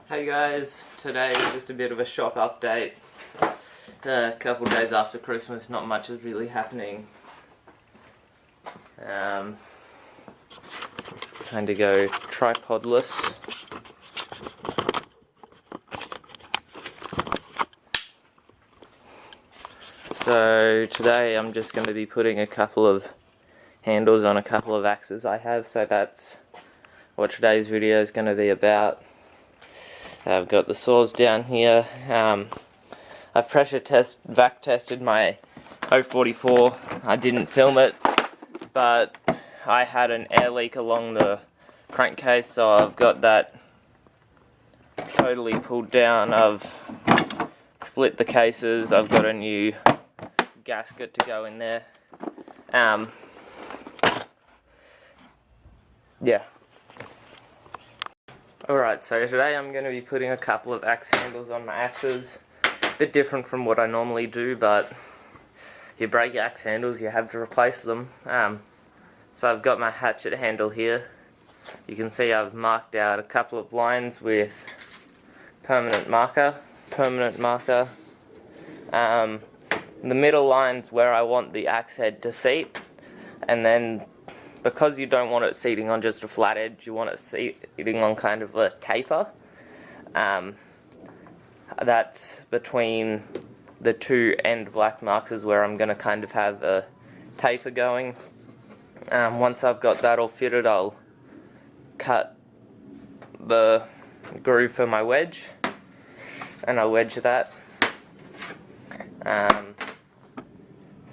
Hey guys, today is just a bit of a shop update. A couple days after Christmas, not much is really happening. Trying to go tripodless. So today I'm just going to be putting a couple of handles on a couple of axes I have, so that's what today's video is going to be about. I've got the saws down here. I've vac tested my 044. I didn't film it, but I had an air leak along the crankcase, so I've got that totally pulled down. I've split the cases. I've got a new gasket to go in there. Yeah. Alright, so today I'm going to be putting a couple of axe handles on my axes. A bit different from what I normally do, but if you break your axe handles, you have to replace them. So I've got my hatchet handle here. You can see I've marked out a couple of lines with permanent marker. The middle line's where I want the axe head to seat, and then because you don't want it seating on just a flat edge, you want it seating on kind of a taper. That's between the two end black marks is where I'm going to kind of have a taper going. Once I've got that all fitted, I'll cut the groove for my wedge, and I'll wedge that.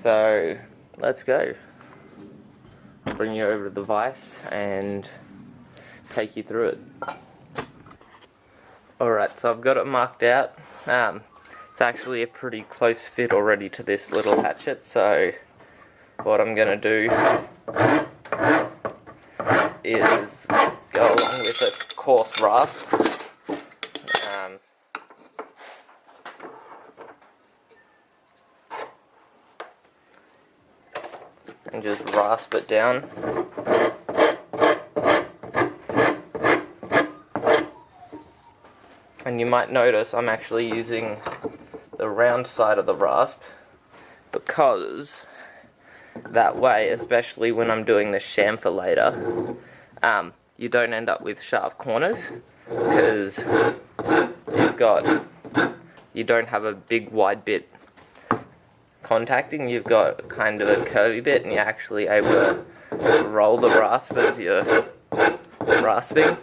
So let's go. I'll bring you over to the vise and take you through it. Alright, so I've got it marked out. It's actually a pretty close fit already to this little hatchet, so what I'm going to do is go along with a coarse rasp. And just rasp it down. And you might notice I'm actually using the round side of the rasp, because that way, especially when I'm doing the chamfer later, you don't end up with sharp corners, because you don't have a big wide bit contacting. You've got kind of a curvy bit, and you're actually able to roll the rasp as you're rasping.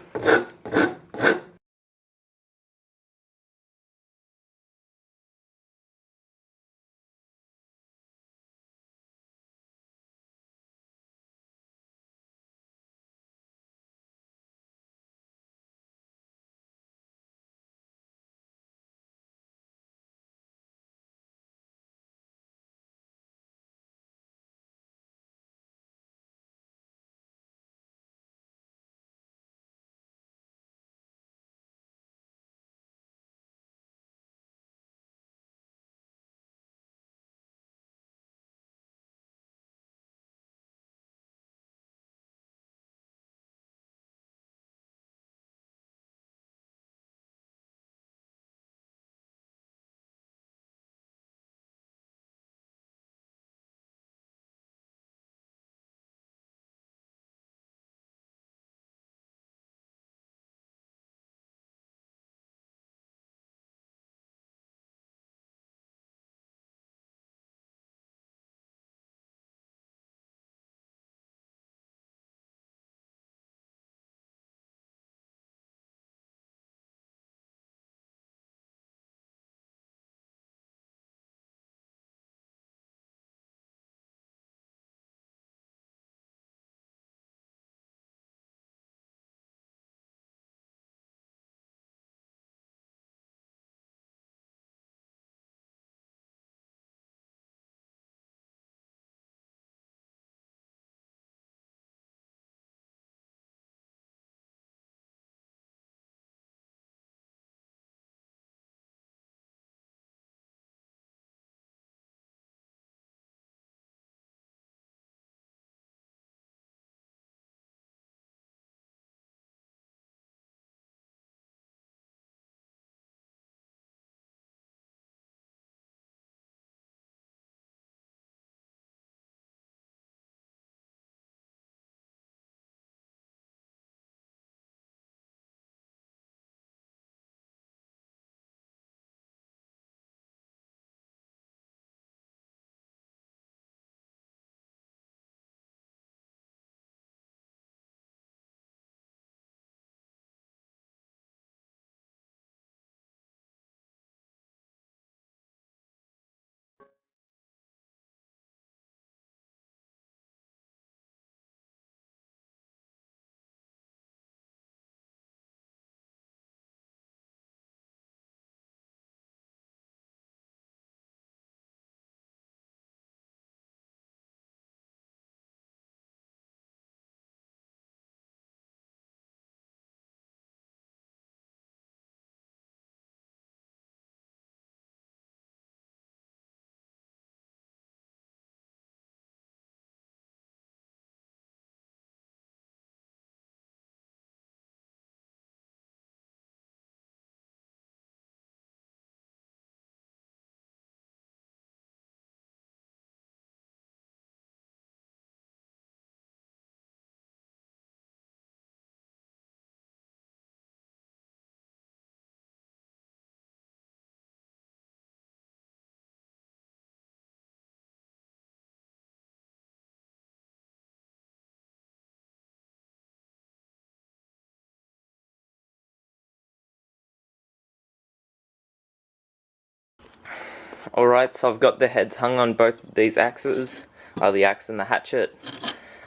Alright, so I've got the heads hung on both of these axes, the axe and the hatchet.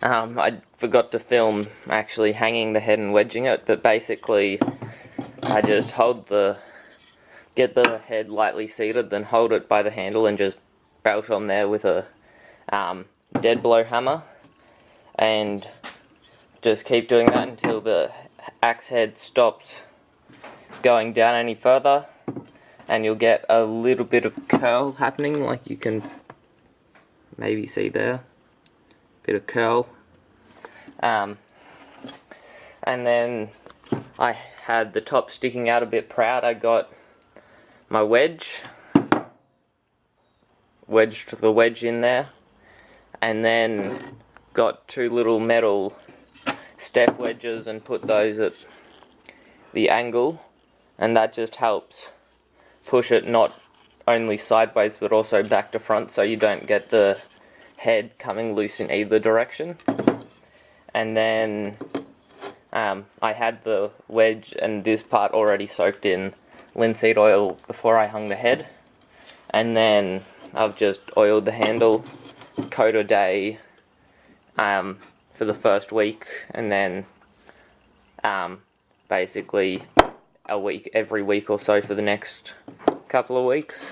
I forgot to film actually hanging the head and wedging it, but basically I just get the head lightly seated, then hold it by the handle and just belt on there with a dead blow hammer, and just keep doing that until the axe head stops going down any further, and you'll get a little bit of curl happening, like you can maybe see there, bit of curl. And then I had the top sticking out a bit proud. I got my wedged the wedge in there, and then got two little metal step wedges and put those at the angle, and that just helps push it not only sideways but also back to front, so you don't get the head coming loose in either direction. And then I had the wedge and this part already soaked in linseed oil before I hung the head, and then I've just oiled the handle, coat a day for the first week, and then basically a week every week or so for the next couple of weeks,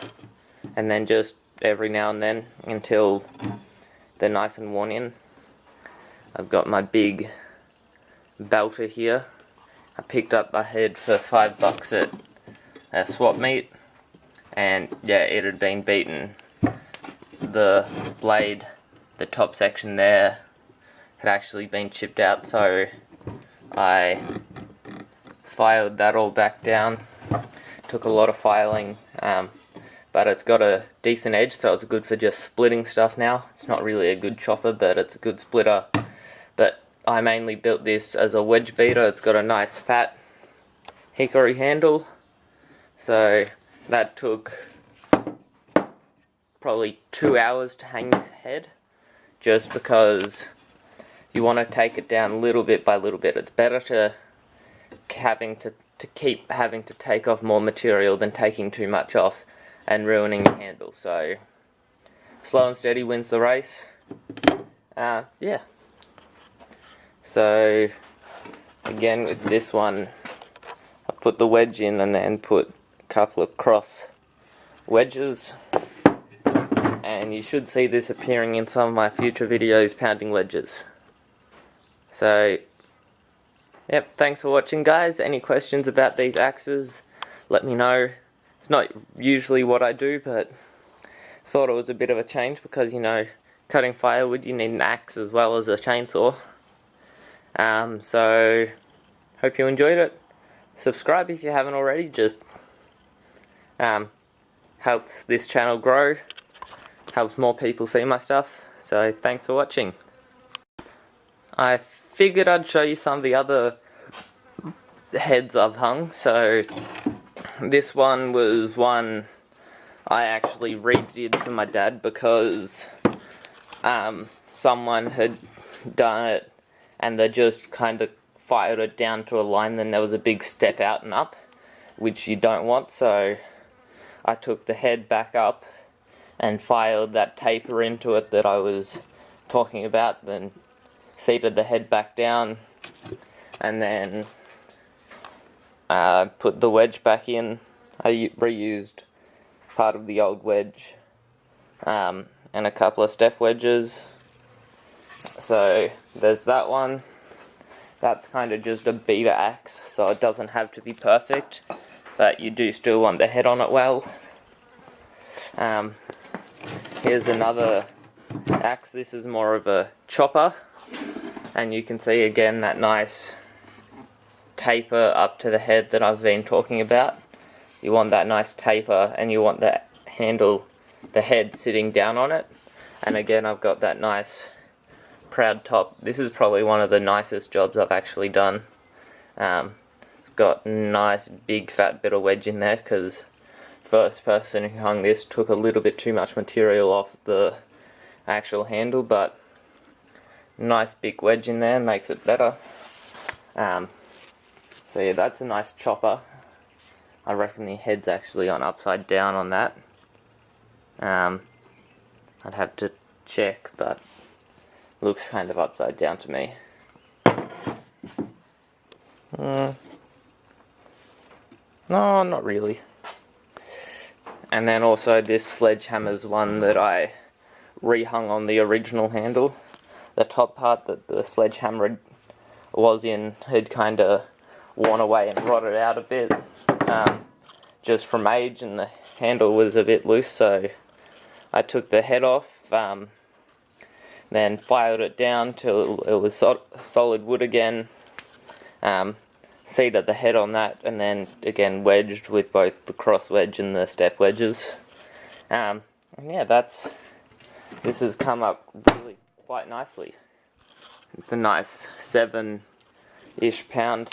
and then just every now and then until they're nice and worn in. I've got my big belter here. I picked up the head for $5 at a swap meet, and yeah, it had been beaten. The blade, the top section there, had actually been chipped out, so I filed that all back down. Took a lot of filing, but it's got a decent edge, so it's good for just splitting stuff now. It's not really a good chopper, but it's a good splitter. But I mainly built this as a wedge beater. It's got a nice fat hickory handle, so that took probably 2 hours to hang this head, just because you want to take it down little bit by little bit. It's better to keep having to take off more material than taking too much off and ruining the handle. So slow and steady wins the race. Yeah. So again with this one, I put the wedge in and then put a couple of cross wedges, and you should see this appearing in some of my future videos, pounding wedges. So yep, thanks for watching guys. Any questions about these axes, let me know. It's not usually what I do, but thought it was a bit of a change because, you know, cutting firewood you need an axe as well as a chainsaw. So hope you enjoyed it. Subscribe if you haven't already, just helps this channel grow, helps more people see my stuff. So thanks for watching. I figured I'd show you some of the other heads I've hung. So this one was one I actually redid for my dad because someone had done it and they just kind of filed it down to a line, then there was a big step out and up, which you don't want. So I took the head back up and filed that taper into it that I was talking about, then seated the head back down, and then put the wedge back in. I reused part of the old wedge and a couple of step wedges. So there's that one. That's kind of just a beater axe, so it doesn't have to be perfect, but you do still want the head on it well. Here's another axe. This is more of a chopper, and you can see again that nice taper up to the head that I've been talking about. You want that nice taper, and you want the handle, the head sitting down on it. And again, I've got that nice proud top. This is probably one of the nicest jobs I've actually done. It's got a nice big fat bit of wedge in there because first person who hung this took a little bit too much material off the actual handle, but nice big wedge in there makes it better. So yeah, that's a nice chopper. I reckon the head's actually on upside down on that. I'd have to check, but looks kind of upside down to me. No, not really. And then also this sledgehammer's one that I rehung on the original handle. The top part that the sledgehammer was in had kind of worn away and rotted out a bit, just from age, and the handle was a bit loose, so I took the head off, then filed it down till it was solid wood again, seated the head on that, and then again wedged with both the cross wedge and the step wedges. And yeah, this has come up really quite nicely. It's a nice 7-ish pound